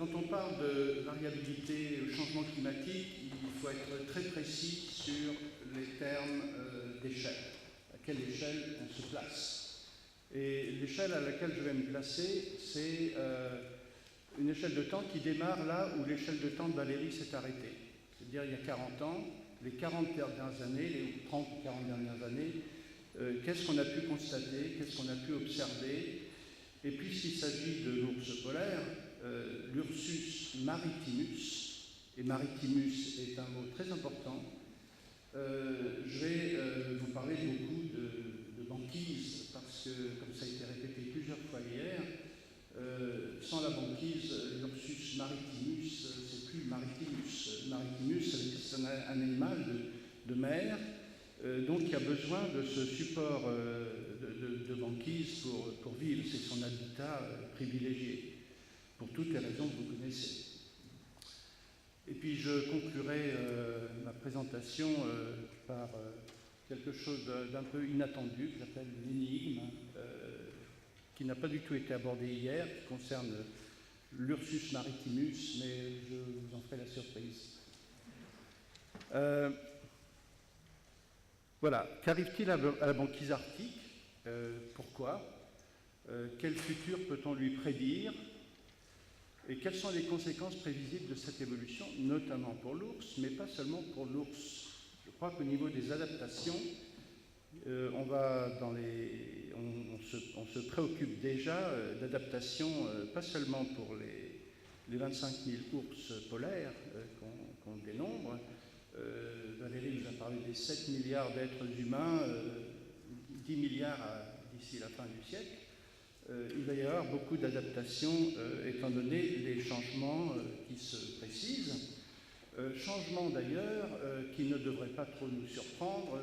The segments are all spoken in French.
quand on parle de variabilité, changement climatique, il faut être très précis sur les termes d'échelle. À quelle échelle on se place? Et l'échelle à laquelle je vais me placer, c'est une échelle de temps qui démarre là où l'échelle de temps de Valéry s'est arrêtée. C'est-à-dire il y a 40 ans, les 40 dernières années, les 30 ou 40 dernières années, qu'est-ce qu'on a pu constater, qu'est-ce qu'on a pu observer? Et puisqu'il s'agit de l'ours polaire, l'Ursus maritimus, et maritimus est un mot très important, je vais vous parler beaucoup de banquise, parce que, comme ça a été répété plusieurs fois hier, sans la banquise, l'Ursus maritimus, c'est plus maritimus. Maritimus, c'est un animal de mer, donc il a besoin de ce support de banquise pour vivre. C'est son habitat privilégié, pour toutes les raisons que vous connaissez. Et puis je conclurai ma présentation par quelque chose d'un peu inattendu, que j'appelle l'énigme, qui n'a pas du tout été abordé hier, qui concerne l'Ursus maritimus, mais je vous en ferai la surprise. Voilà, qu'arrive-t-il à la banquise arctique? Pourquoi? Quel futur peut-on lui prédire? Et quelles sont les conséquences prévisibles de cette évolution, notamment pour l'ours, mais pas seulement pour l'ours? Je crois qu'au niveau des adaptations, on se préoccupe déjà d'adaptation, pas seulement pour les 25 000 ours polaires qu'on dénombre. Valéry nous a parlé des 7 milliards d'êtres humains, 10 milliards d'ici la fin du siècle. Il va y avoir beaucoup d'adaptations étant donné les changements qui se précisent. Changements d'ailleurs qui ne devraient pas trop nous surprendre,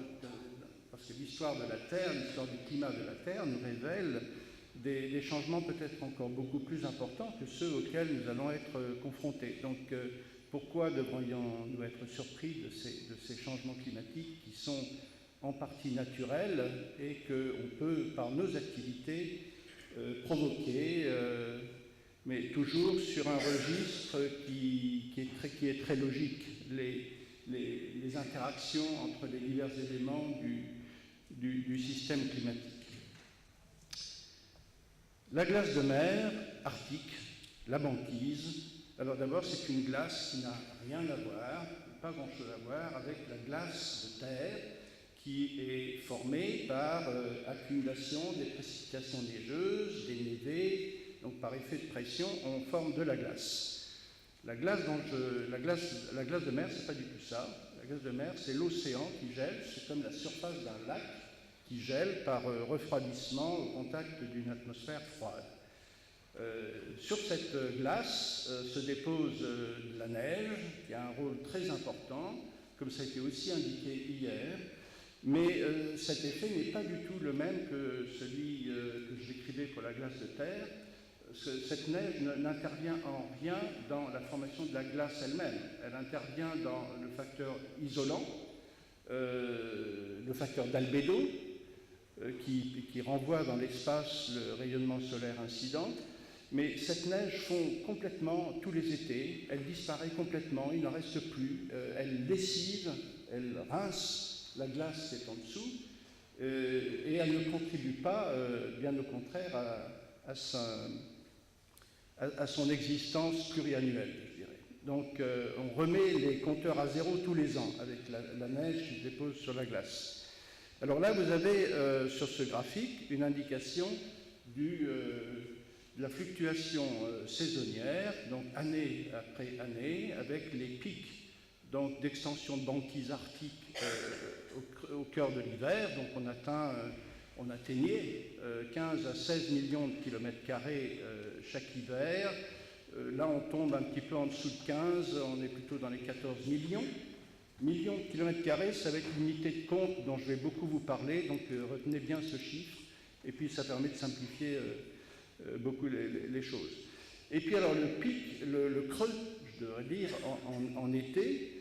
parce que l'histoire de la Terre, l'histoire du climat de la Terre nous révèle des changements peut-être encore beaucoup plus importants que ceux auxquels nous allons être confrontés. Donc pourquoi devrions-nous être surpris de ces changements climatiques qui sont en partie naturels et qu'on peut, par nos activités, provoquer, mais toujours sur un registre qui est très logique, les interactions entre les divers éléments du système climatique. La glace de mer arctique, la banquise. Alors d'abord, c'est une glace qui n'a rien à voir, pas grand-chose à voir avec la glace de terre qui est formée par accumulation des précipitations neigeuses, des névés, donc par effet de pression, on forme de la glace. La glace de mer, c'est pas du tout ça. La glace de mer, c'est l'océan qui gèle, c'est comme la surface d'un lac qui gèle par refroidissement au contact d'une atmosphère froide. Sur cette glace se dépose de la neige, qui a un rôle très important, comme ça a été aussi indiqué hier, mais cet effet n'est pas du tout le même que celui que je décrivais pour la glace de terre. Cette neige n'intervient en rien dans la formation de la glace elle-même. Elle intervient dans le facteur isolant, le facteur d'albédo, qui renvoie dans l'espace le rayonnement solaire incident. Mais cette neige fond complètement tous les étés, elle disparaît complètement, il n'en reste plus, elle lessive, elle rince la glace qui est en dessous, et elle ne contribue pas, bien au contraire, à son existence pluriannuelle, je dirais. Donc on remet les compteurs à zéro tous les ans avec la neige qui se dépose sur la glace. Alors là, vous avez sur ce graphique une indication de la fluctuation saisonnière, donc année après année, avec les pics d'extension de banquise arctique au cœur de l'hiver. Donc on atteignait 15 à 16 millions de kilomètres carrés chaque hiver. Là, on tombe un petit peu en dessous de 15, on est plutôt dans les 14 millions. Millions de kilomètres carrés, ça va être une unité de compte dont je vais beaucoup vous parler, donc retenez bien ce chiffre, et puis ça permet de simplifier beaucoup les choses. Et puis alors le pic, le creux, je devrais dire, en été,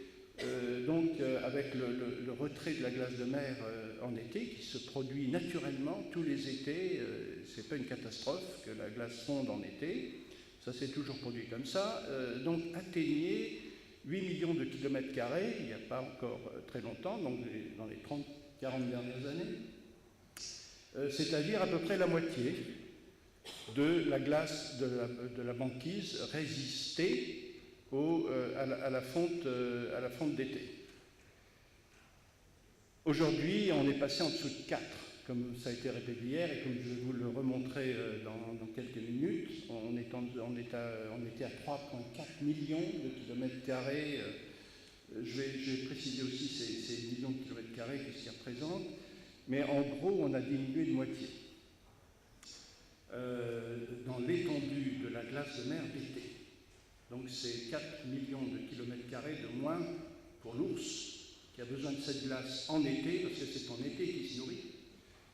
avec le retrait de la glace de mer en été, qui se produit naturellement tous les étés, c'est pas une catastrophe que la glace fonde en été, ça s'est toujours produit comme ça, donc atteignait 8 millions de kilomètres carrés, il n'y a pas encore très longtemps, donc dans les 30-40 dernières années, c'est-à-dire à peu près la moitié de la glace de la banquise résistée à la fonte d'été. Aujourd'hui, on est passé en dessous de 4, comme ça a été répété hier, et comme je vais vous le remontrer dans quelques minutes. On était à 3,4 millions de kilomètres carrés. Je vais préciser aussi ces millions de kilomètres carrés qui s'y représentent. Mais en gros, on a diminué de moitié dans l'étendue de la glace de mer d'été. Donc c'est 4 millions de kilomètres carrés de moins pour l'ours, qui a besoin de cette glace en été, parce que c'est en été qu'il se nourrit,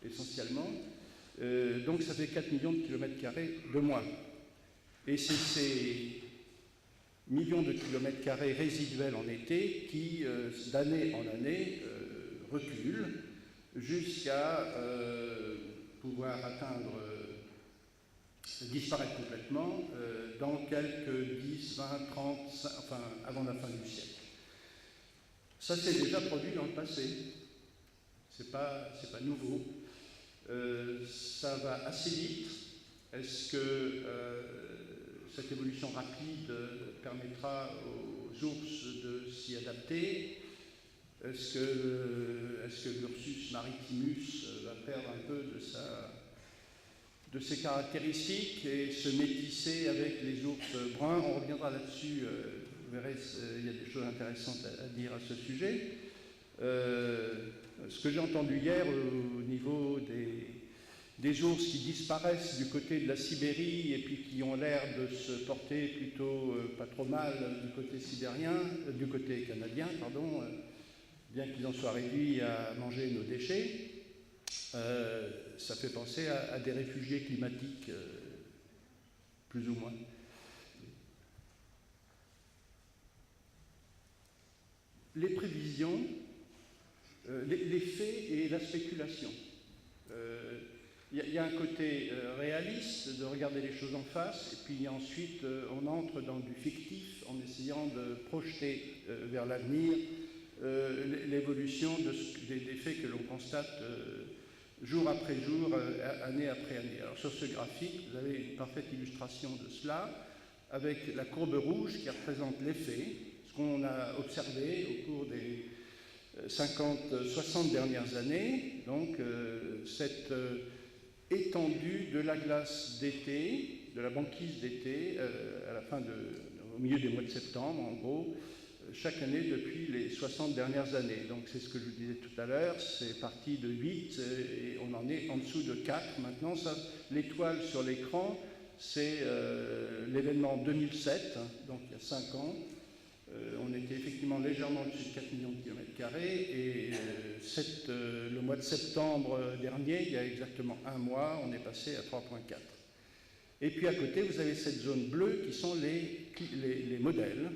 essentiellement. Donc ça fait 4 millions de kilomètres carrés de moins. Et c'est ces millions de kilomètres carrés résiduels en été qui, d'année en année, reculent jusqu'à pouvoir disparaître complètement dans quelques 10, 20, 30, enfin avant la fin du siècle. Ça s'est déjà produit dans le passé, c'est pas nouveau. Ça va assez vite. Est-ce que cette évolution rapide permettra aux ours de s'y adapter? Est-ce que l'Ursus maritimus va perdre un peu de ses caractéristiques et se métisser avec les ours bruns? On reviendra là-dessus. Vous verrez, il y a des choses intéressantes à dire à ce sujet. Ce que j'ai entendu hier au niveau des ours qui disparaissent du côté de la Sibérie et puis qui ont l'air de se porter plutôt pas trop mal du côté sibérien, du côté canadien, pardon, bien qu'ils en soient réduits à manger nos déchets, ça fait penser à des réfugiés climatiques, plus ou moins. Les prévisions, les faits et la spéculation. Il y a un côté réaliste de regarder les choses en face, et puis ensuite on entre dans du fictif en essayant de projeter vers l'avenir l'évolution des faits que l'on constate jour après jour, année après année. Alors sur ce graphique, vous avez une parfaite illustration de cela, avec la courbe rouge qui représente les faits, ce qu'on a observé au cours des 50-60 dernières années, donc cette étendue de la glace d'été, de la banquise d'été, au milieu des mois de septembre, en gros, chaque année depuis les 60 dernières années. Donc c'est ce que je vous disais tout à l'heure, c'est parti de 8 et on en est en dessous de 4. Maintenant, l'étoile sur l'écran, c'est l'événement 2007, donc il y a 5 ans. On était effectivement légèrement au-dessus de 4 millions de kilomètres carrés et le mois de septembre dernier, il y a exactement un mois, on est passé à 3,4. Et puis à côté, vous avez cette zone bleue qui sont les modèles.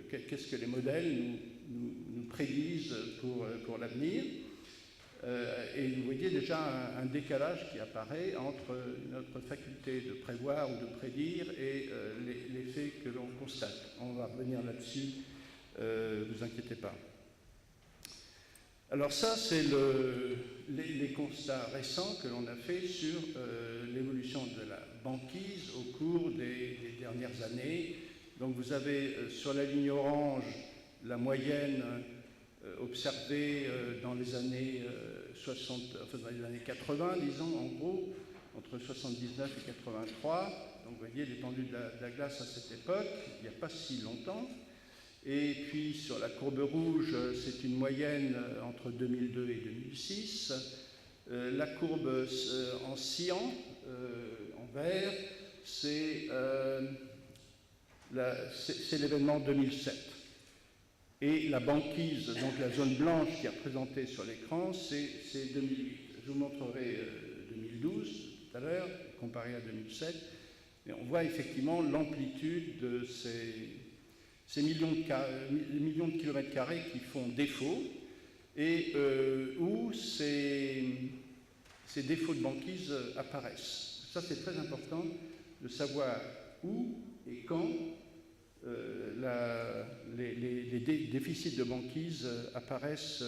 Qu'est-ce que les modèles nous prédisent pour l'avenir? Et vous voyez déjà un décalage qui apparaît entre notre faculté de prévoir ou de prédire et les faits que l'on constate. On va revenir là-dessus, vous inquiétez pas. Alors ça, c'est les constats récents que l'on a fait sur l'évolution de la banquise au cours des dernières années. Donc vous avez sur la ligne orange la moyenne observée dans les années 80, disons, en gros, entre 79 et 83. Donc vous voyez l'étendue de la glace à cette époque, il n'y a pas si longtemps. Et puis sur la courbe rouge, c'est une moyenne entre 2002 et 2006. La courbe en cyan, en vert, c'est l'événement 2007. Et la banquise, donc la zone blanche qui est représentée sur l'écran, c'est 2008. Je vous montrerai 2012 tout à l'heure, comparé à 2007. Et on voit effectivement l'amplitude de ces millions de kilomètres carrés qui font défaut et où ces défauts de banquise apparaissent. Ça, c'est très important de savoir où et quand les déficits de banquise apparaissent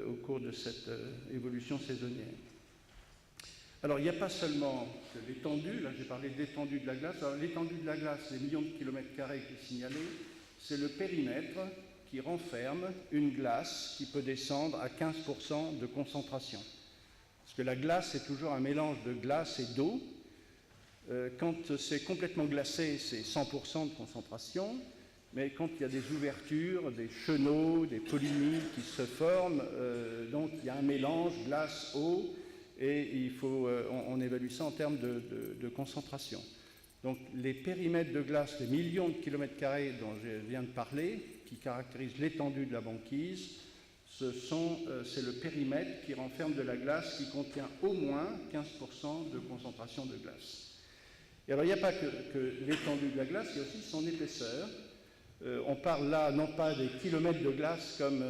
au cours de cette évolution saisonnière. Alors, il n'y a pas seulement l'étendue, là j'ai parlé d'étendue de la glace. Alors, l'étendue de la glace, les millions de kilomètres carrés qui est signalé, c'est le périmètre qui renferme une glace qui peut descendre à 15% de concentration. Parce que la glace est toujours un mélange de glace et d'eau. Quand c'est complètement glacé, c'est 100% de concentration. Mais quand il y a des ouvertures, des chenaux, des polynies qui se forment, donc il y a un mélange glace-eau, et on évalue ça en termes de concentration. Donc les périmètres de glace, les millions de kilomètres carrés dont je viens de parler, qui caractérisent l'étendue de la banquise, c'est le périmètre qui renferme de la glace qui contient au moins 15% de concentration de glace. Et alors il n'y a pas que l'étendue de la glace, il y a aussi son épaisseur. On parle là non pas des kilomètres de glace comme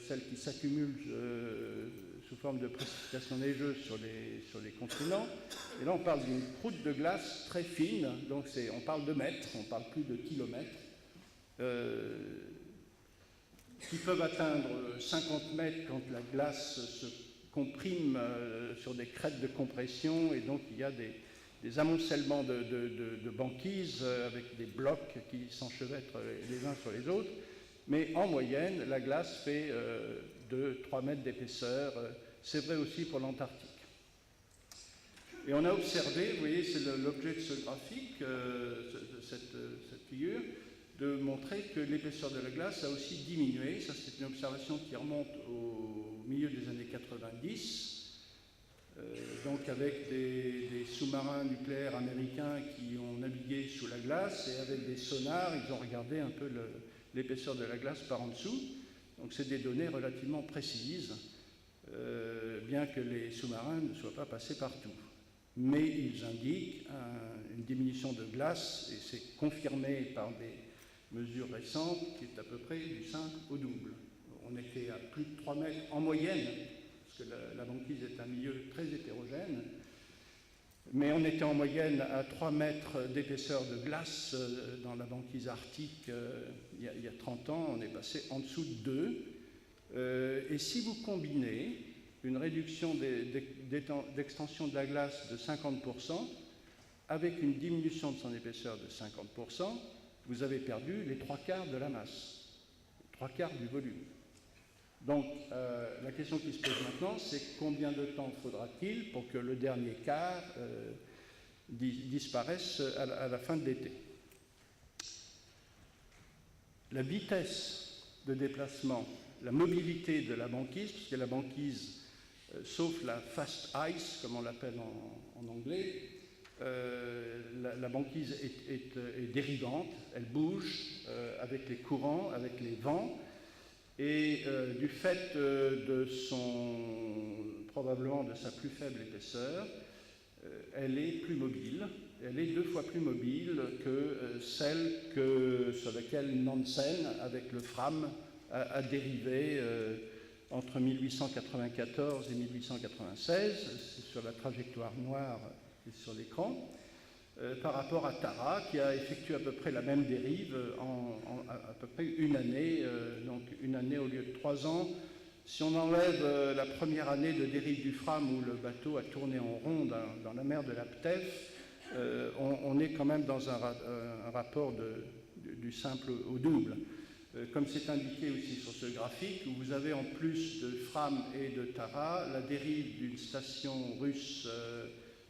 celles qui s'accumulent sous forme de précipitations neigeuses sur les continents. Et là, on parle d'une croûte de glace très fine, donc on parle de mètres, on parle plus de kilomètres, qui peuvent atteindre 50 mètres quand la glace se comprime sur des crêtes de compression, et donc il y a des amoncellements de banquises avec des blocs qui s'enchevêtrent les uns sur les autres. Mais en moyenne, la glace fait 2-3 mètres d'épaisseur. C'est vrai aussi pour l'Antarctique. Et on a observé, vous voyez, c'est l'objet de ce graphique, de cette figure, de montrer que l'épaisseur de la glace a aussi diminué. Ça, c'est une observation qui remonte au milieu des années 90. Donc avec des sous-marins nucléaires américains qui ont navigué sous la glace, et avec des sonars, ils ont regardé un peu l'épaisseur de la glace par en dessous. Donc c'est des données relativement précises, bien que les sous-marins ne soient pas passés partout. Mais ils indiquent une diminution de glace, et c'est confirmé par des mesures récentes, qui est à peu près du simple au double. On était à plus de 3 mètres en moyenne, parce que la banquise est un milieu très hétérogène, mais on était en moyenne à 3 mètres d'épaisseur de glace dans la banquise arctique il y a 30 ans, on est passé en dessous de 2. Et si vous combinez une réduction d'extension de la glace de 50% avec une diminution de son épaisseur de 50%, vous avez perdu les 3/4 de la masse, 3/4 du volume. Donc, la question qui se pose maintenant, c'est combien de temps faudra-t-il pour que le dernier quart disparaisse à la fin de l'été. La vitesse de déplacement, la mobilité de la banquise, puisque la banquise, sauf la fast ice, comme on l'appelle en anglais, la banquise est dérivante, elle bouge avec les courants, avec les vents. Et du fait probablement de sa plus faible épaisseur, elle est plus mobile. Elle est 2 fois plus mobile que celle sur laquelle Nansen, avec le Fram, a dérivé entre 1894 et 1896. C'est sur la trajectoire noire et sur l'écran. Par rapport à Tara, qui a effectué à peu près la même dérive à peu près une année, donc une année au lieu de 3 ans. Si on enlève la première année de dérive du Fram, où le bateau a tourné en rond dans la mer de la Ptèf, on est quand même dans un rapport du simple au double. Comme c'est indiqué aussi sur ce graphique, où vous avez en plus de Fram et de Tara, la dérive d'une station russe,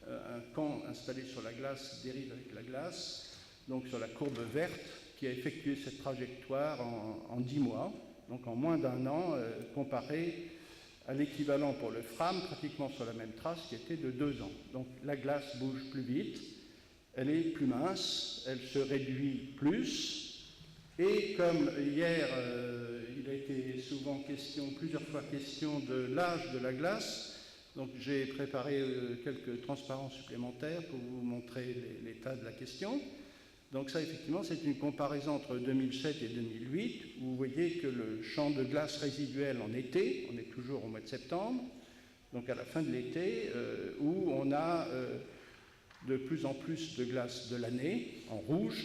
un camp installé sur la glace dérive avec la glace, donc sur la courbe verte, qui a effectué cette trajectoire en 10 mois, donc en moins d'1 an, comparé à l'équivalent pour le Fram, pratiquement sur la même trace, qui était de 2 ans. Donc la glace bouge plus vite, elle est plus mince, elle se réduit plus, et comme hier, il a été plusieurs fois question de l'âge de la glace. Donc j'ai préparé quelques transparences supplémentaires pour vous montrer l'état de la question. Donc ça, effectivement, c'est une comparaison entre 2007 et 2008, où vous voyez que le champ de glace résiduel en été, on est toujours au mois de septembre, donc à la fin de l'été, où on a de plus en plus de glaces de l'année, en rouge,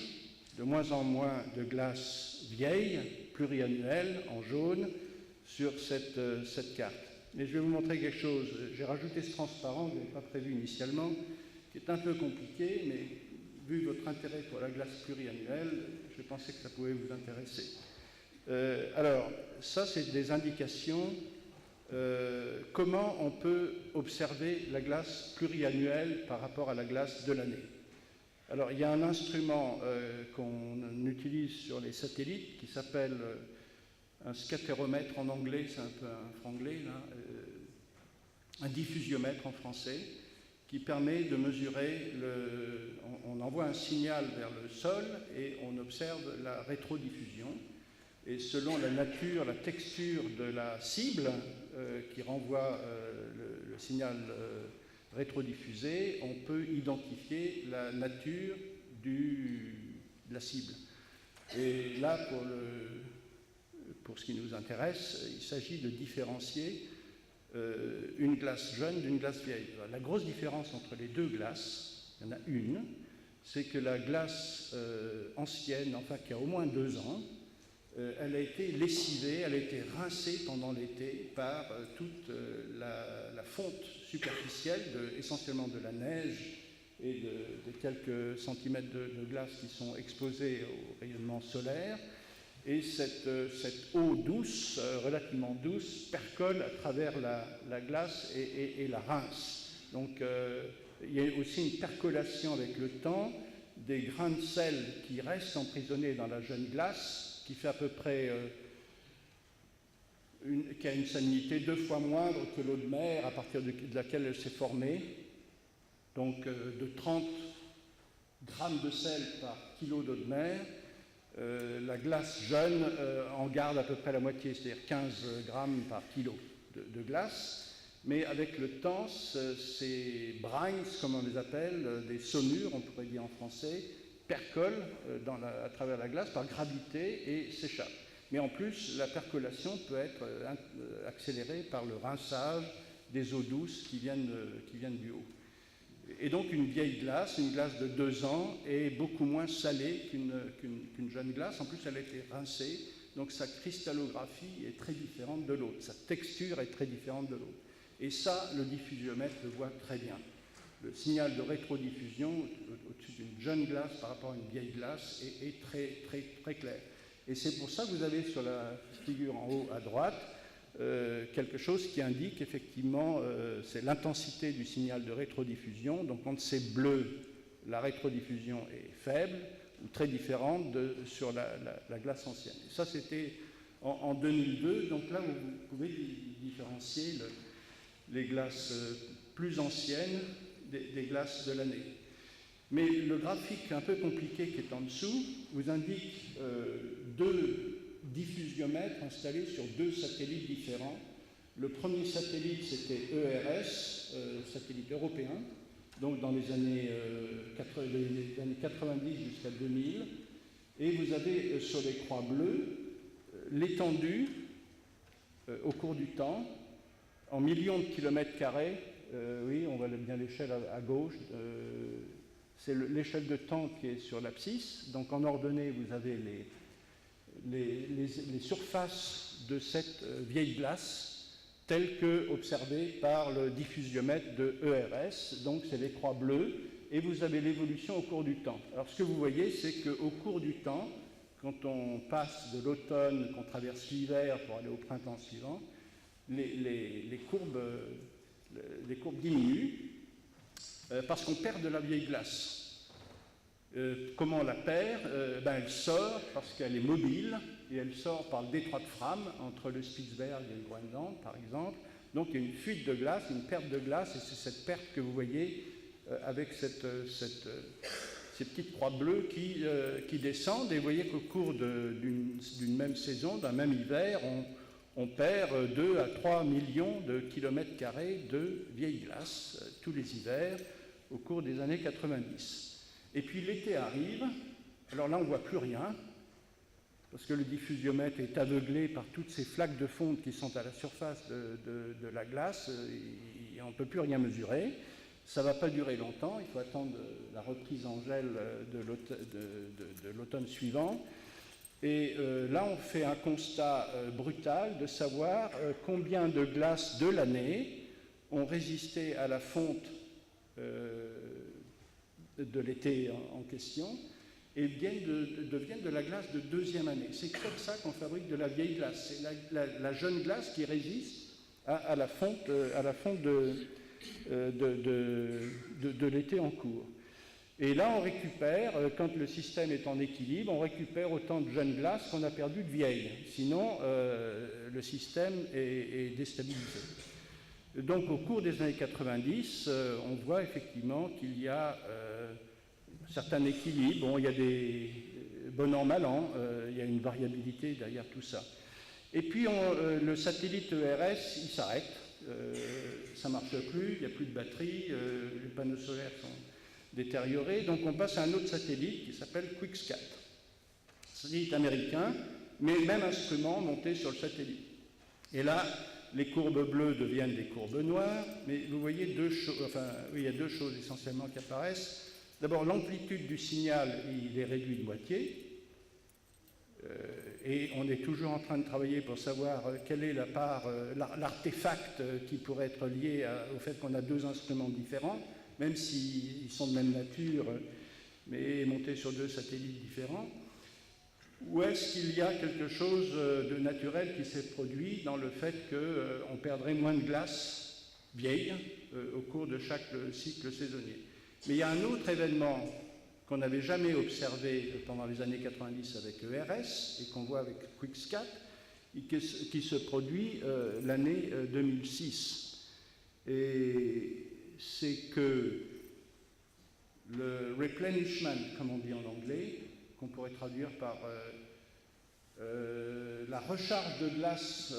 de moins en moins de glaces vieilles, pluriannuelles, en jaune, sur cette carte. Mais je vais vous montrer quelque chose. J'ai rajouté ce transparent, que je n'avais pas prévu initialement, qui est un peu compliqué, mais vu votre intérêt pour la glace pluriannuelle, je pensais que ça pouvait vous intéresser. Alors, ça, c'est des indications. Comment on peut observer la glace pluriannuelle par rapport à la glace de l'année. Alors, il y a un instrument qu'on utilise sur les satellites qui s'appelle un scatéromètre en anglais, c'est un peu un franglais, là, un diffusiomètre en français, qui permet de mesurer, on envoie un signal vers le sol et on observe la rétrodiffusion. Et selon la nature, la texture de la cible qui renvoie le signal rétrodiffusé, on peut identifier la nature de la cible. Et là, pour ce qui nous intéresse, il s'agit de différencier une glace jeune d'une glace vieille. Alors, la grosse différence entre les deux glaces, il y en a une, c'est que la glace ancienne, enfin qui a au moins 2 ans, elle a été lessivée, elle a été rincée pendant l'été par toute la fonte superficielle, essentiellement de la neige et de quelques centimètres de glace qui sont exposés au rayonnement solaire. Et cette eau douce, relativement douce, percole à travers la glace et la rince. Donc il y a aussi une percolation avec le temps des grains de sel qui restent emprisonnés dans la jeune glace, qui fait à peu près, qui a une salinité 2 fois moindre que l'eau de mer à partir de laquelle elle s'est formée. Donc de 30 grammes de sel par kilo d'eau de mer, la glace jeune en garde à peu près la moitié, c'est-à-dire 15 grammes par kilo de glace. Mais avec le temps, ces brines, comme on les appelle, des saumures, on pourrait dire en français, percolent à travers la glace par gravité et s'échappent. Mais en plus, la percolation peut être accélérée par le rinçage des eaux douces qui viennent du haut. Et donc une vieille glace, une glace de 2 ans, est beaucoup moins salée qu'une jeune glace. En plus, elle a été rincée, donc sa cristallographie est très différente de l'autre, sa texture est très différente de l'autre. Et ça, le diffusiomètre le voit très bien. Le signal de rétrodiffusion au-dessus d'une jeune glace par rapport à une vieille glace est très, très, très clair. Et c'est pour ça que vous avez sur la figure en haut à droite quelque chose qui indique effectivement c'est l'intensité du signal de rétrodiffusion. Donc quand c'est bleu, la rétrodiffusion est faible ou très différente sur la glace ancienne. Et ça c'était en 2002. Donc là vous pouvez différencier les glaces plus anciennes des glaces de l'année. Mais le graphique un peu compliqué qui est en dessous vous indique 2 diffusiomètres installés sur 2 satellites différents. Le premier satellite, c'était ERS, satellite européen, donc dans les années 90 jusqu'à 2000. Et vous avez sur les croix bleues l'étendue au cours du temps, en millions de kilomètres carrés. Oui, on voit bien l'échelle à gauche. C'est l'échelle de temps qui est sur l'abscisse. Donc en ordonnée, vous avez les surfaces de cette vieille glace telles que observées par le diffusiomètre de ERS. Donc c'est les croix bleues. Et vous avez l'évolution au cours du temps. Alors ce que vous voyez, c'est qu'au cours du temps, quand on passe de l'automne, qu'on traverse l'hiver pour aller au printemps suivant, les courbes diminuent parce qu'on perd de la vieille glace. Comment on la perd? Elle sort parce qu'elle est mobile et elle sort par le détroit de Fram entre le Spitzberg et le Groenland par exemple. Donc il y a une fuite de glace, une perte de glace, et c'est cette perte que vous voyez avec ces petites croix bleues qui descendent. Et vous voyez qu'au cours d'une même saison, d'un même hiver, on perd 2 à 3 millions de kilomètres carrés de vieille glace tous les hivers au cours des années 90. Et puis l'été arrive, alors là on ne voit plus rien, parce que le diffusiomètre est aveuglé par toutes ces flaques de fonte qui sont à la surface de la glace, et on ne peut plus rien mesurer. Ça ne va pas durer longtemps, il faut attendre la reprise en gel de l'automne suivant. Et là, on fait un constat brutal de savoir combien de glaces de l'année ont résisté à la fonte de l'été en question et deviennent de la glace de deuxième année. C'est comme ça qu'on fabrique de la vieille glace. C'est la jeune glace qui résiste à la fonte de l'été en cours. Et là, on récupère, quand le système est en équilibre, on récupère autant de jeunes glaces qu'on a perdu de vieilles. Sinon, le système est déstabilisé. Donc, au cours des années 90, on voit effectivement qu'il y a un certain équilibre. Bon, il y a des bon an, mal an, il y a une variabilité derrière tout ça. Et puis, le satellite ERS, il s'arrête. Ça ne marche plus, il n'y a plus de batterie, les panneaux solaires sont détériorés. Donc, on passe à un autre satellite qui s'appelle QuickSat. Satellite américain, mais même instrument monté sur le satellite. Et là, les courbes bleues deviennent des courbes noires, mais vous voyez deux choses, il y a deux choses essentiellement qui apparaissent. D'abord, l'amplitude du signal, il est réduit de moitié, et on est toujours en train de travailler pour savoir quelle est la part, l'artefact qui pourrait être lié au fait qu'on a deux instruments différents, même s'ils sont de même nature, mais montés sur deux satellites différents. Ou est-ce qu'il y a quelque chose de naturel qui s'est produit dans le fait qu'on perdrait moins de glace vieille au cours de chaque cycle saisonnier? Mais il y a un autre événement qu'on n'avait jamais observé pendant les années 90 avec ERS et qu'on voit avec QuickSat, qui se produit l'année 2006. Et c'est que le replenishment, comme on dit en anglais, qu'on pourrait traduire par la recharge de glace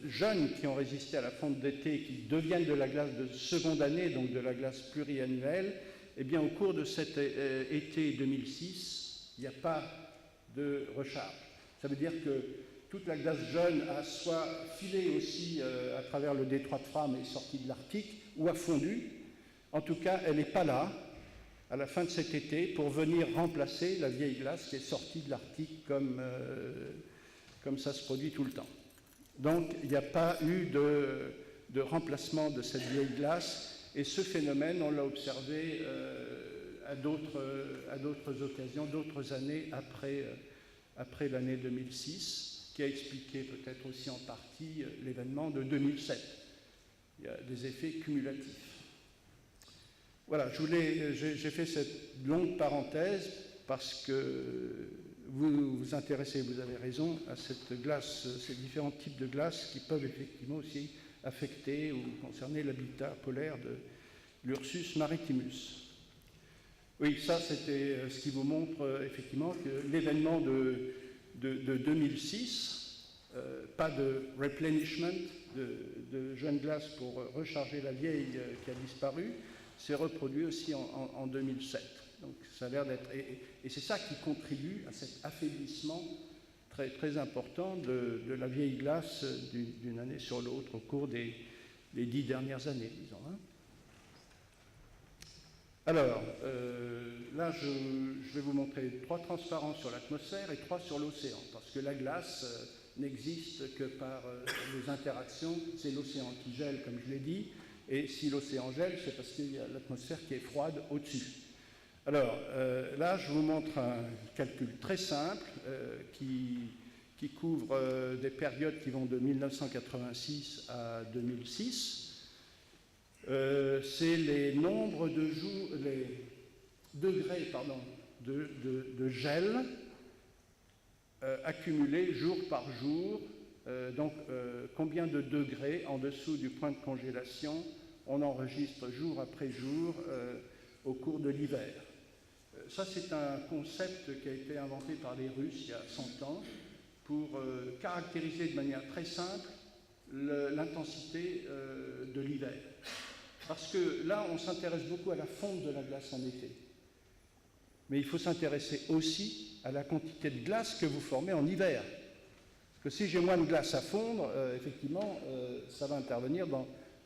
jeunes qui ont résisté à la fonte d'été, qui deviennent de la glace de seconde année, donc de la glace pluriannuelle, eh bien au cours de cet été 2006, il n'y a pas de recharge. Ça veut dire que toute la glace jeune a soit filé aussi à travers le détroit de Fram et est sortie de l'Arctique, ou a fondu. En tout cas, elle n'est pas là à la fin de cet été pour venir remplacer la vieille glace qui est sortie de l'Arctique comme ça se produit tout le temps. Donc il n'y a pas eu de remplacement de cette vieille glace et ce phénomène on l'a observé à d'autres occasions, d'autres années après l'année 2006, qui a expliqué peut-être aussi en partie l'événement de 2007. Il y a des effets cumulatifs. Voilà, j'ai fait cette longue parenthèse parce que vous vous intéressez, vous avez raison, à cette glace, ces différents types de glaces qui peuvent effectivement aussi affecter ou concerner l'habitat polaire de l'Ursus maritimus. Oui, ça c'était ce qui vous montre effectivement que l'événement de 2006, pas de replenishment de jeunes glaces pour recharger la vieille qui a disparu, s'est reproduit aussi en 2007. Donc ça a l'air d'être... Et c'est ça qui contribue à cet affaiblissement très, très important de la vieille glace d'une année sur l'autre au cours des 10 dernières années, disons. Hein. Alors, là, je vais vous montrer 3 transparences sur l'atmosphère et 3 sur l'océan, parce que la glace n'existe que par les interactions. C'est l'océan qui gèle, comme je l'ai dit, et si l'océan gèle, c'est parce qu'il y a l'atmosphère qui est froide au-dessus. Alors, là, je vous montre un calcul très simple qui couvre des périodes qui vont de 1986 à 2006. C'est les nombres de jours, les degrés, pardon, de gel accumulés jour par jour. Donc, combien de degrés en dessous du point de congélation on enregistre jour après jour au cours de l'hiver. Ça, c'est un concept qui a été inventé par les Russes il y a 100 ans pour caractériser de manière très simple l'intensité de l'hiver. Parce que là, on s'intéresse beaucoup à la fonte de la glace en été. Mais il faut s'intéresser aussi à la quantité de glace que vous formez en hiver. Parce que si j'ai moins de glace à fondre, effectivement, ça va intervenir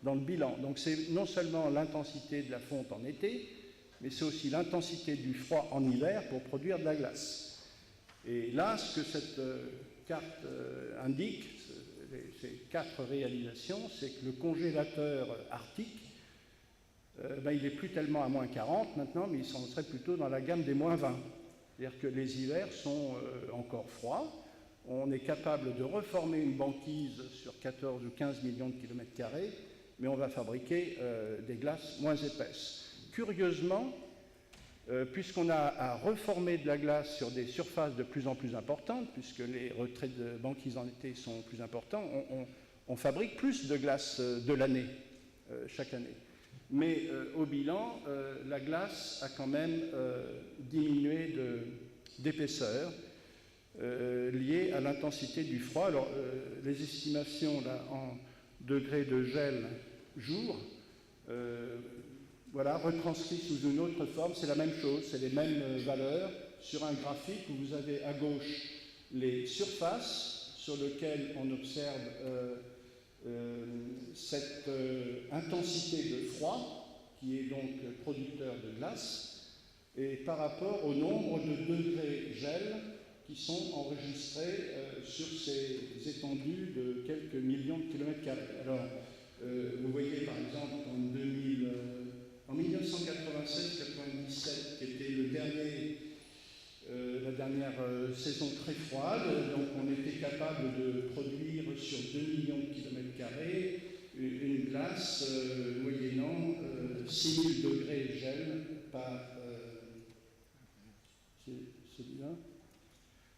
dans le bilan. Donc c'est non seulement l'intensité de la fonte en été, mais c'est aussi l'intensité du froid en hiver pour produire de la glace. Et là, ce que cette carte indique, ces 4 réalisations, c'est que le congélateur arctique, il n'est plus tellement à moins 40 maintenant, mais il serait plutôt dans la gamme des moins 20. C'est-à-dire que les hivers sont encore froids. On est capable de reformer une banquise sur 14 ou 15 millions de kilomètres carrés, mais on va fabriquer des glaces moins épaisses. Curieusement, puisqu'on a à reformer de la glace sur des surfaces de plus en plus importantes, puisque les retraits de banquise en été sont plus importants, on fabrique plus de glace de l'année, chaque année. Mais au bilan, la glace a quand même diminué d'épaisseur liée à l'intensité du froid. Alors, les estimations là, en degrés de gel jour, voilà, retranscrit sous une autre forme, c'est la même chose, c'est les mêmes valeurs sur un graphique où vous avez à gauche les surfaces sur lesquelles on observe cette intensité de froid qui est donc producteur de glace et par rapport au nombre de degrés gel qui sont enregistrés sur ces étendues de quelques millions de kilomètres carrés. Alors, vous voyez par exemple en 1996-97, qui était la dernière saison très froide, donc on était capable de produire sur 2 millions de kilomètres carrés une glace moyennant 6000 degrés gel par... celui-là.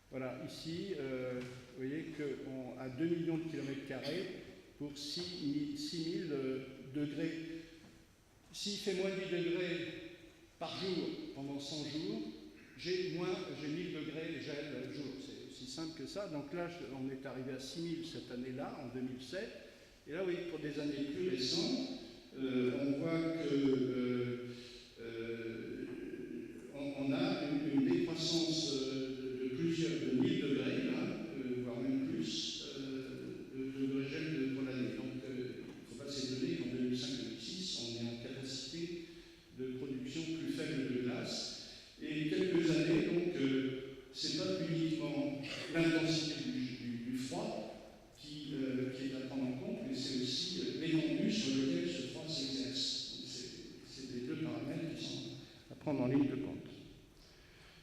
Voilà, ici, vous voyez qu'à 2 millions de kilomètres carrés pour 6000 degrés. S'il fait moins de 10 degrés par jour pendant 100 jours, j'ai 1000 degrés gel jour. C'est aussi simple que ça. Donc là, on est arrivé à 6000 cette année-là, en 2007. Et là, oui, pour des années plus récentes, on voit que on a une décroissance de 1000 degrés, là, voire même plus, de degrés gel pour l'année. Donc, il ne faut pas s'étonner qu'en 2005-2006, on est en capacité de production plus faible de glace. Et quelques années, donc, ce n'est pas uniquement l'intensité du froid qui est à prendre en compte, mais c'est aussi l'étendue sur laquelle ce froid s'exerce. C'est les deux paramètres qui sont à prendre en ligne de compte.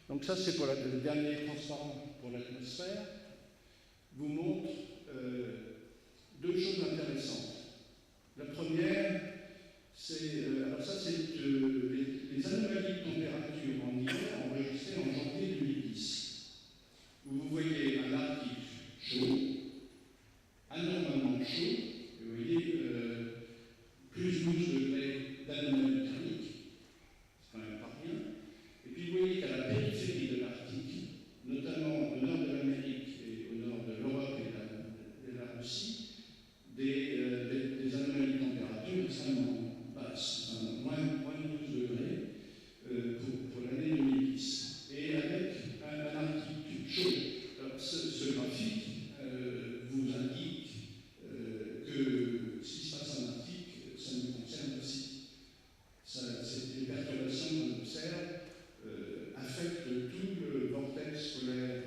Donc ça, c'est pour le dernier transparent pour l'atmosphère, vous montre 2 choses intéressantes. La première, c'est alors ça, c'est les anomalies de température en hiver enregistrées en janvier 2010. Où vous voyez un Arctique chaud, anormalement chaud, et vous voyez plus 12 degrés d'anomalie thermique, c'est quand même pas rien. Et puis vous voyez qu'à la périphérie de l'Arctique, notamment au nord de l'Amérique et au nord de l'Europe et de la Russie, des anomalies de température extrêmement basses, enfin, moins 12 degrés pour l'année 2010. Et avec un Arctique chaud. Alors, ce graphique vous indique que ce qui se passe en Arctique, ça nous concerne aussi. Les perturbations qu'on observe affectent tout le vortex polaire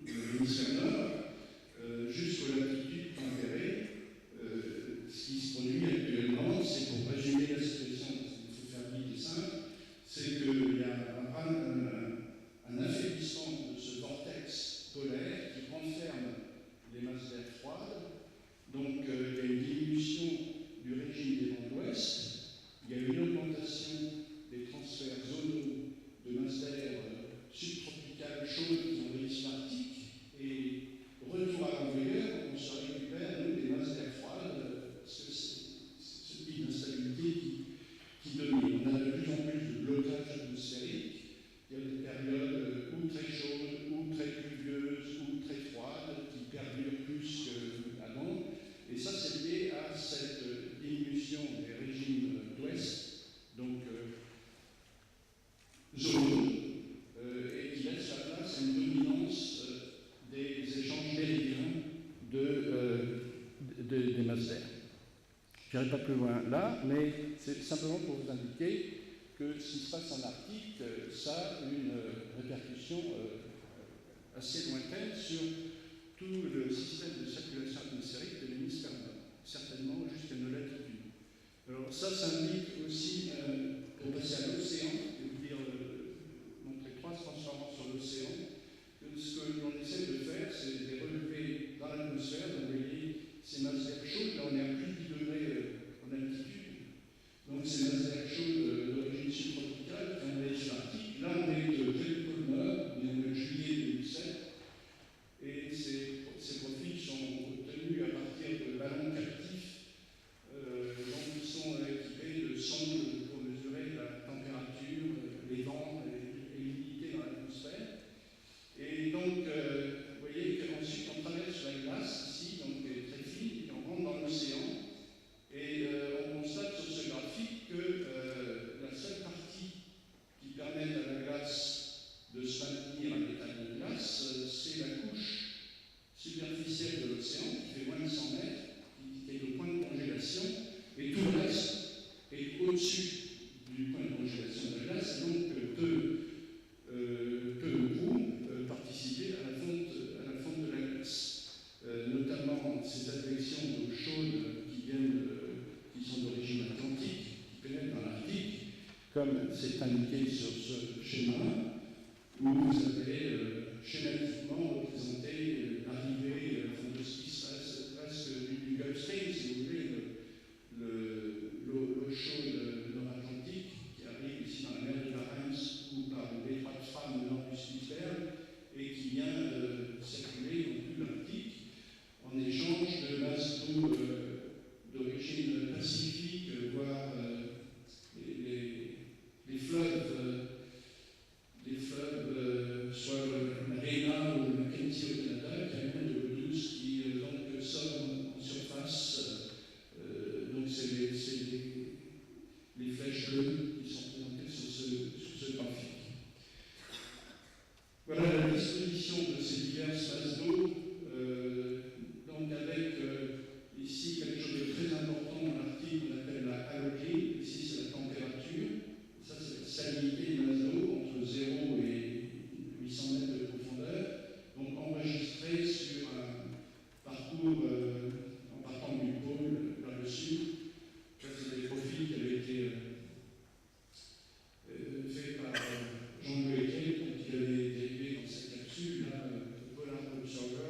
de l'hémisphère nord jusqu'aux latitudes tempérées. Ce qui se produit actuellement, c'est pour résumer la situation, il faut faire vite et simple, c'est qu'il y a un affaiblissement de ce vortex polaire qui renferme les masses d'air froides. Donc il y a une diminution du régime des vents d'ouest, il y a une augmentation des transferts zonaux de masses d'air subtropicales chaudes qui envahissent l'Arctique, et retour à l'envoyeur, on se récupère nous, des masses d'air froides, ce type d'instabilité qui domine. On a de plus en plus de blocage atmosphérique, il y a des périodes ou très chaudes, ou très pluvieuses, ou très froides, qui perdurent plus qu'avant. Et ça, c'est lié à cette diminution des régimes d'ouest, donc zonaux, et qui laisse la place à une dominance n'irai pas plus loin là, mais c'est simplement pour vous indiquer que ce qui se passe en Arctique, ça a une répercussion assez lointaine sur tout le système de circulation atmosphérique de l'hémisphère nord, certainement jusqu'à nos latitudes. Alors ça indique aussi, pour passer à l'océan, et vous dire, montrer 3 transparents sur l'océan, que ce que l'on essaie de faire, c'est de relever dans l'atmosphère, vous voyez ces masses d'air chaudes, là on est à plus de 10 degrés en altitude, donc ces masses d'air chaudes d'origine subtropicale qui envahissent l'Arctique. Là on est près du pôle Nord, on est au mois de juillet 2007, et ces profils sont obtenus à partir de ballons captifs, donc qui sont équipés de sondes pour mesurer la température, les vents et l'humidité dans l'atmosphère. Et donc, vous voyez qu'ensuite on traverse la glace ici, donc très fine, et on rentre dans l'océan. Et on constate sur ce graphique que la seule partie qui permet à la glace de se maintenir à l'état de glace, c'est la couche superficielle de l'océan, qui fait moins de 100 mètres, qui est au point de congélation, et tout le reste est au-dessus du point de congélation de la glace, et donc peut participer à la fonte de la glace. Notamment ces advections d'eau chaude qui sont d'origine atlantique, qui pénètrent dans l'Arctique, comme c'est indiqué sur ce schéma, où vous avez schématiquement représenté l'arrivée de ce qui se passe presque du Gulf Stream, si vous voulez, l'eau chaude nord-atlantique qui arrive ici dans la mer de Barents ou par le détroit de Fram au nord du Spitzberg et qui vient circuler au plus l'Arctique en échange de masses d'eau d'origine pacifique, voire les fleuves, soit le Rena ou le Mackenzie au Canada, qui amènent de l'eau douce qui donc sort en surface. Donc c'est les flèches bleues qui sont présentées sur ce graphique. Voilà la disposition de ces diverses masses d'eau, donc avec ici quelque chose de très important dans l'Arctique qu'on appelle la halogie. Ici c'est la température, ça c'est la salinité des masses d'eau entre 0 et 800 mètres de profondeur, donc enregistré sur un parcours en partant du pôle vers le sud. Ça c'est des profils qui avaient été faits par Jean-Louis Etienne quand il avait dérivé dans sa capsule, là, Polar Observer.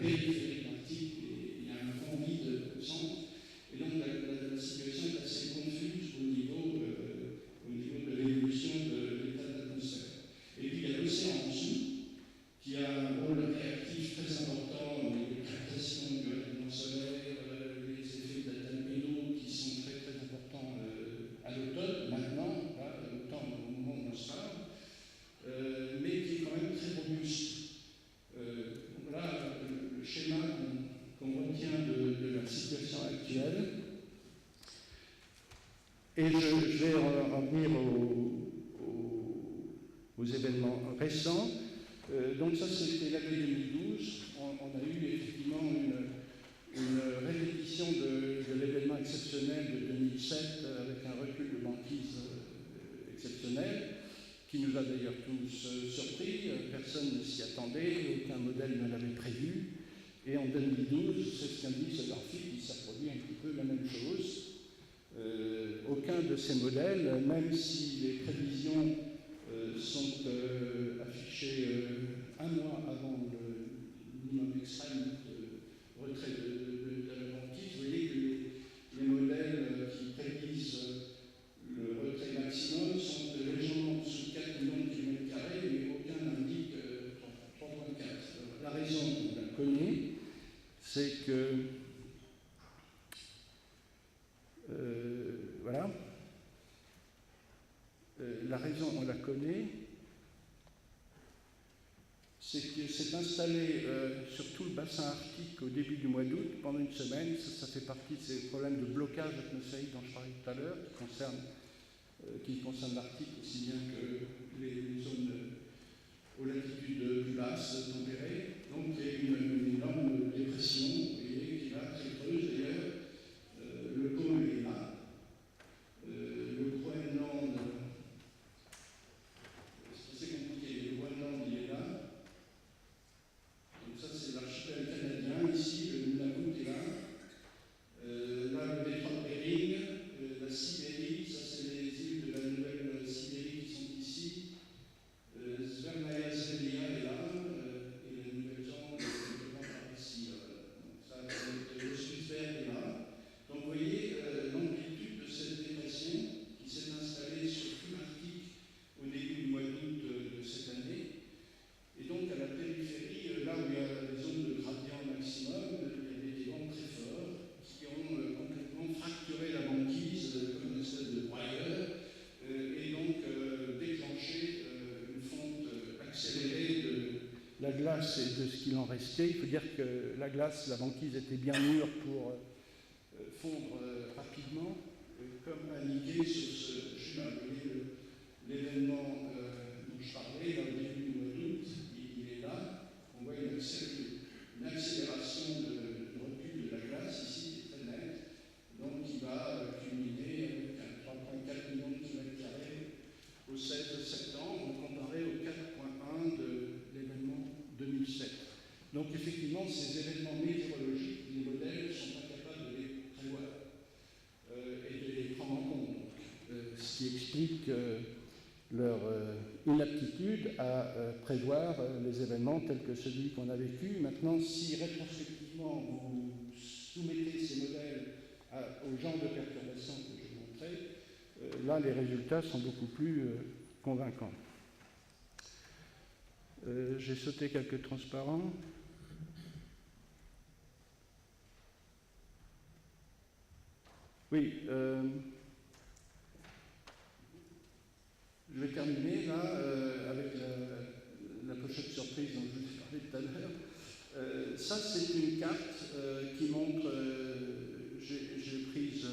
périphérie de l'Arctique, et il y a un grand vide au centre. Et donc la situation est assez confuse au niveau de l'évolution de l'état de l'atmosphère. Et puis il y a l'océan en dessous, qui a un rôle réactif très important au niveau de captation du rayonnement solaire, les effets d'albéno qui sont très très importants à l'automne, maintenant, là, à l'automne au moment où on se parle, mais qui est quand même très robuste. Voilà le schéma qu'on retient de la situation actuelle. Et je vais en venir aux événements récents. Donc ça, c'était l'année 2012. On a eu effectivement une répétition de l'événement exceptionnel de 2007 avec un recul de banquise exceptionnel qui nous a d'ailleurs tous surpris. Personne ne s'y attendait, aucun modèle ne l'avait prévu. Et en 2012, c'est ce qu'indique ce graphique, il s'est produit un petit peu la même chose. Aucun de ces modèles, même si les prévisions sont affichées un mois avant le minimum extrême de retrait de la banquise, vous voyez que les modèles qui prédisent le retrait maximum sont légèrement en dessous de 4 millions de kilomètres carrés, mais aucun n'indique 3,4. La raison, on la connaît, c'est que voilà. La raison, on la connaît, c'est que c'est installé sur tout le bassin arctique au début du mois d'août, pendant une semaine. Ça fait partie de ces problèmes de blocage atmosphérique dont je parlais tout à l'heure, qui concernent l'Arctique aussi bien que les zones aux latitudes plus basses, tempérées. Donc il y a une énorme dépression, vous voyez, qui est là, très creuse d'ailleurs. Le pôle est là. Le Groenland, c'est assez compliqué, le Groenland il est là. Donc ça c'est l'archipel canadien, ici le Nunavut est là. Là le détroit de Bering, la Sibérie, ça c'est les îles de la Nouvelle-Sibérie qui sont ici. Svernaya Zemlya est là, et la Nouvelle-Zélande est par ici. Donc ça, le Spitzberg est là. Donc vous voyez l'amplitude de cette dépression qui s'est installée sur tout l'Arctique au début du mois d'août de cette année. Et donc à la périphérie, là où il y a les zones de gradient maximum, il y avait des vents très forts qui ont complètement fracturé la banquise comme une espèce de broyeur et donc déclenché une fonte accélérée de la glace et de ce qu'il en restait. Il faut dire que la glace, la banquise était bien mûre pour fondre rapidement, comme indiqué sur ce schéma. Vous voyez l'événement dont je parlais, là, au début du mois d'août, il est là. On voit une accélération de recul de la glace, ici, qui est très nette, donc qui va culminer avec 3,4 millions de kilomètres carrés au 16 septembre, comparé au 4,1 de l'événement 2007. Donc effectivement, ces événements météorologiques, les modèles sont incapables de les prévoir et de les prendre en compte. Ce qui explique leur inaptitude à prévoir les événements tels que celui qu'on a vécu. Maintenant, si rétrospectivement vous soumettez ces modèles au genre de perturbations que je montrais, là les résultats sont beaucoup plus convaincants. J'ai sauté quelques transparents. Oui, je vais terminer là avec la pochette surprise dont je vous ai parlé tout à l'heure. Ça, c'est une carte qui montre, j'ai prise,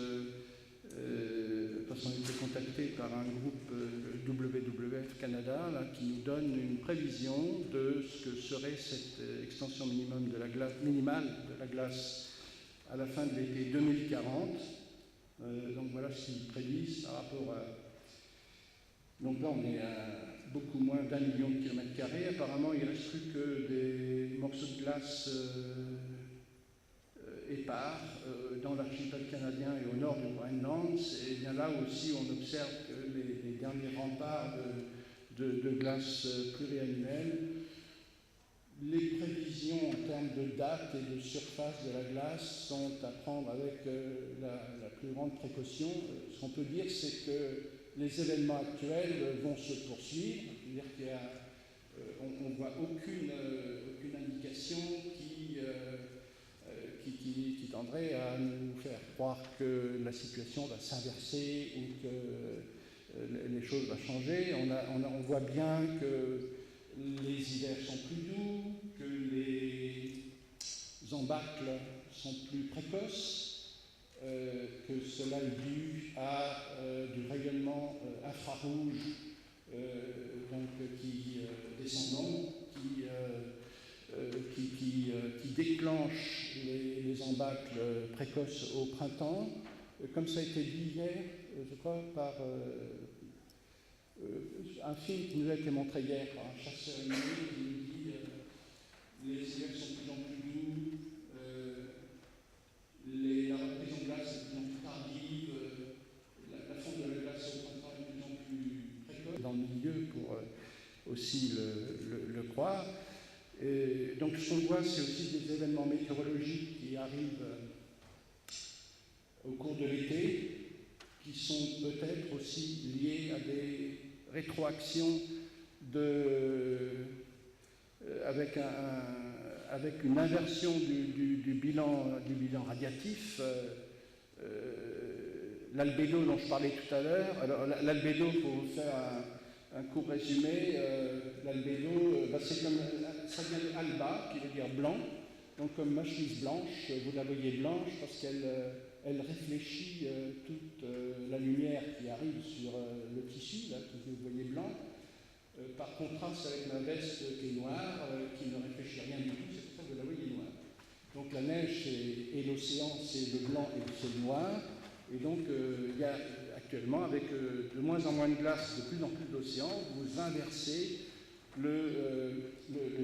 parce qu'on a été contacté par un groupe WWF Canada là, qui nous donne une prévision de ce que serait cette extension minimale de la glace à la fin de l'été 2040. Donc voilà ce qu'ils prédisent par rapport à... Donc là, on est à beaucoup moins d'1 million de kilomètres carrés. Apparemment, il ne reste plus que des morceaux de glace épars dans l'archipel canadien et au nord du Groenland. Et bien là aussi, on observe que les derniers remparts de glace pluriannuelle. Les prévisions termes de date et de surface de la glace sont à prendre avec la plus grande précaution. Ce qu'on peut dire, c'est que les événements actuels vont se poursuivre. C'est-à-dire qu'il y a, on ne voit aucune indication qui tendrait à nous faire croire que la situation va s'inverser ou que les choses vont changer. On voit bien que les hivers sont plus doux, que les embâcles sont plus précoces, que cela est dû à du rayonnement infrarouge descendant qui déclenche les embâcles précoces au printemps, comme ça a été dit hier, je crois, par un film qui nous a été montré hier par un chasseur qui nous dit les hivers sont de plus en plus doux, la reprise en glace est de plus en plus tardive, la fonte de la glace au printemps est de plus en plus précoce dans le milieu pour aussi le croire. Et donc ce qu'on voit, c'est aussi des événements météorologiques qui arrivent au cours de l'été, qui sont peut-être aussi liés à des rétroactions avec une inversion du bilan radiatif. L'albédo dont je parlais tout à l'heure, alors l'albédo, pour vous faire un court résumé, l'albédo, ça vient de alba, qui veut dire blanc. Donc comme ma chemise blanche, vous la voyez blanche parce qu'elle réfléchit toute la lumière qui arrive sur le tissu, là, que vous voyez blanc, par contraste avec ma veste qui est noire, qui ne réfléchit rien du tout, c'est pour ça que vous la voyez noire. Donc la neige et l'océan, c'est le blanc et c'est le noir. Et donc il y a actuellement, avec de moins en moins de glace, de plus en plus d'océans, vous inversez le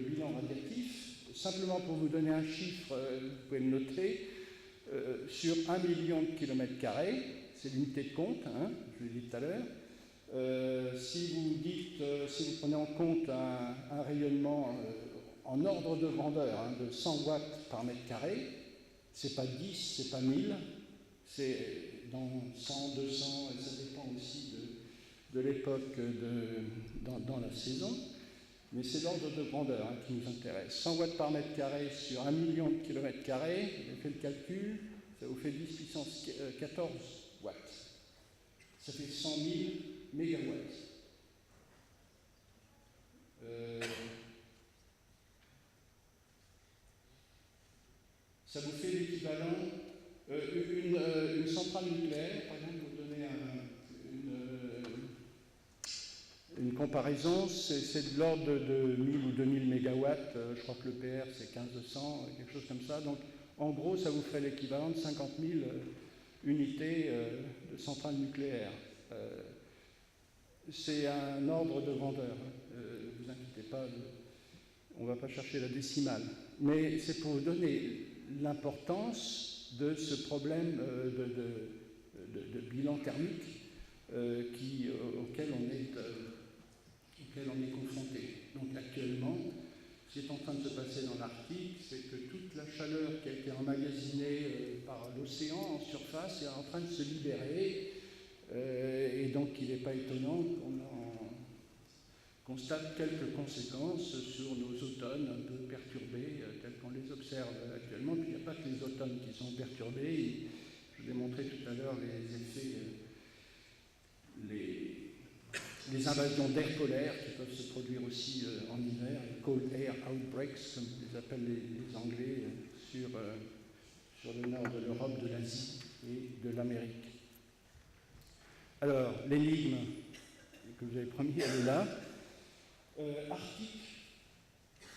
bilan radiatif. Simplement pour vous donner un chiffre, vous pouvez le noter, sur 1 million de kilomètres carrés, c'est l'unité de compte, hein, je l'ai dit tout à l'heure. Si vous prenez en compte un rayonnement en ordre de grandeur de 100 watts par mètre carré, c'est pas 10, c'est pas 1000, c'est dans 100, 200, et ça dépend aussi de l'époque dans la saison. Mais c'est l'ordre de grandeur qui nous intéresse. 100 watts par mètre carré sur 1 million de kilomètres carrés, vous avez fait le calcul, ça vous fait 10 puissance 14 watts. Ça fait 100 000 mégawatts. Ça vous fait l'équivalent, une centrale nucléaire, par exemple, vous donnez une comparaison, c'est de l'ordre de 1000 ou 2000 mégawatts, je crois que le PR c'est 1500, quelque chose comme ça. Donc en gros, ça vous ferait l'équivalent de 50 000 unités de centrales nucléaires. C'est un ordre de grandeur, ne vous inquiétez pas, on ne va pas chercher la décimale. Mais c'est pour vous donner l'importance de ce problème de bilan thermique auquel on est confronté. Donc actuellement, ce qui est en train de se passer dans l'Arctique, c'est que toute la chaleur qui a été emmagasinée par l'océan en surface est en train de se libérer, et donc il n'est pas étonnant qu'on constate quelques conséquences sur nos automnes un peu perturbés, tels qu'on les observe actuellement. Puis il n'y a pas que les automnes qui sont perturbés. Je vous ai montré tout à l'heure les effets, les invasions d'air polaire qui peuvent se produire aussi en hiver, les cold air outbreaks, comme les appellent les Anglais, sur le nord de l'Europe, de l'Asie et de l'Amérique. Alors, l'énigme que vous avez promis, elle est là. Arctique,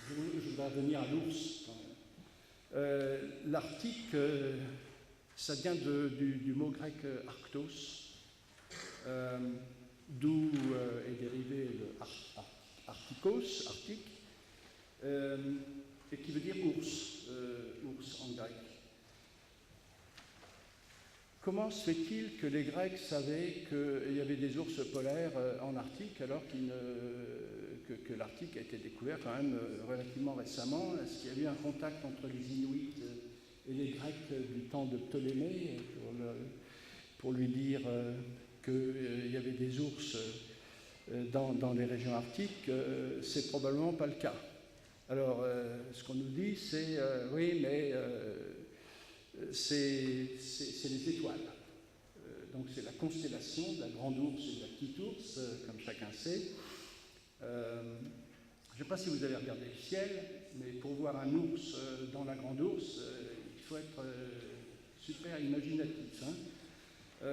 je vais revenir à l'ours quand même. L'Arctique, ça vient du mot grec arctos, d'où est dérivé le arctikos, arctique, et qui veut dire ours, ours en grec. comment se fait-il que les Grecs savaient qu'il y avait des ours polaires en Arctique alors que l'Arctique a été découvert quand même relativement récemment? Est-ce qu'il y a eu un contact entre les Inuits et les Grecs du temps de Ptolémée pour lui dire qu'il y avait des ours dans les régions arctiques? C'est probablement pas le cas. Alors, ce qu'on nous dit, c'est oui, mais c'est les étoiles. Donc, c'est la constellation de la grande ours et de la petite ours, comme chacun sait. Je ne sais pas si vous avez regardé le ciel, mais pour voir un ours dans la grande ours, il faut être super imaginatif. Hein.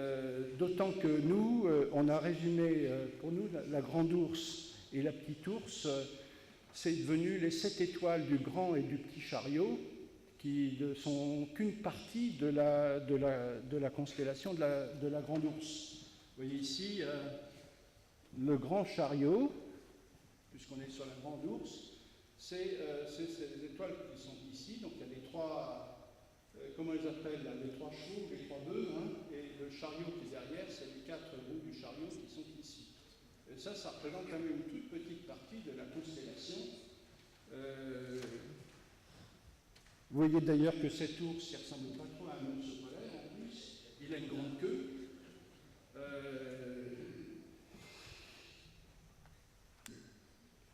D'autant que nous, on a résumé pour nous la grande ours et la petite ours, c'est devenu les 7 étoiles du grand et du petit chariot, qui ne sont qu'une partie de la constellation de la grande ours. Vous voyez ici le grand chariot, puisqu'on est sur la grande ours, c'est ces étoiles qui sont ici. Donc il y a les trois, comment ils appellent là, les 3 chevaux, les 3 bœufs, hein, et le chariot qui est derrière, c'est les 4 roues du chariot qui sont ici. Et ça représente quand même une toute petite partie de la constellation. Vous voyez d'ailleurs que cet ours, il ne ressemble pas trop à un ours polaire en plus. Il a une grande queue.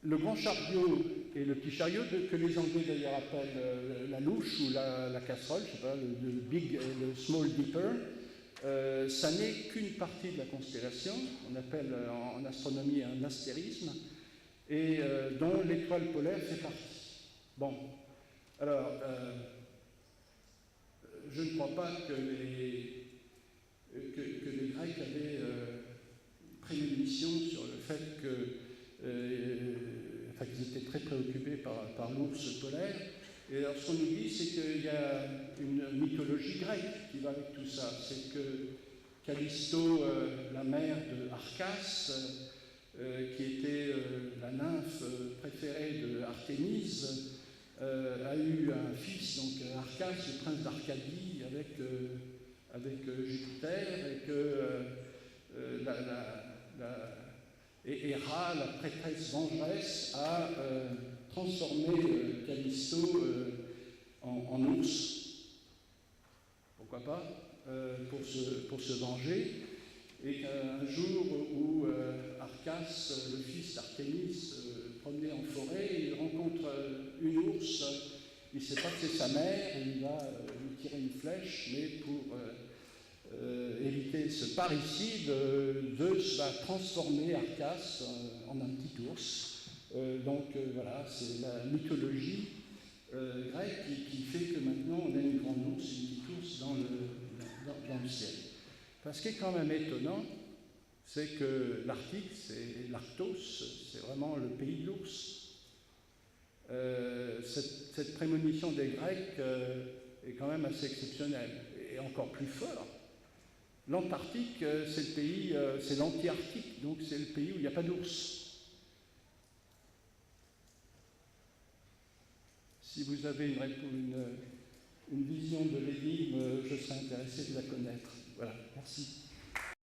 Le grand chariot et le petit chariot, que les Anglais d'ailleurs appellent la louche ou la casserole, je ne sais pas, le big et le small dipper, ça n'est qu'une partie de la constellation, on appelle en astronomie un astérisme, et dont l'étoile polaire fait partie. Bon, alors, je ne crois pas que les Grecs avaient prémonition sur le fait qu'ils étaient très préoccupés par l'ours polaire. Et alors, ce qu'on nous dit, c'est qu'il y a une mythologie grecque qui va avec tout ça. C'est que Callisto, la mère de Arcas, qui était la nymphe préférée de Artémise, a eu un fils, donc Arcas, le prince d'Arcadie, avec Jupiter, et que et Héra, la prêtresse vengeresse, a transformé Callisto en ours. Pourquoi pas, pour se venger. Et qu'un jour où Arcas, le fils d'Artémis, promenait en forêt, il rencontre une ours, il ne sait pas que c'est sa mère, et il va lui tirer une flèche, mais pour éviter ce parricide, Zeus va transformer Arcas en un petit ours. Donc voilà, c'est la mythologie grecque qui fait que maintenant on a une grande ours, une petite ours dans le ciel. Ce qui est quand même étonnant, c'est que l'Arctique, c'est l'Arctos, c'est vraiment le pays de l'ours. Cette prémonition des Grecs est quand même assez exceptionnelle. Et encore plus fort, l'Antarctique, c'est le pays, c'est l'anti-arctique, donc c'est le pays où il n'y a pas d'ours. Si vous avez une vision de l'énigme, je serais intéressé de la connaître. Voilà, merci.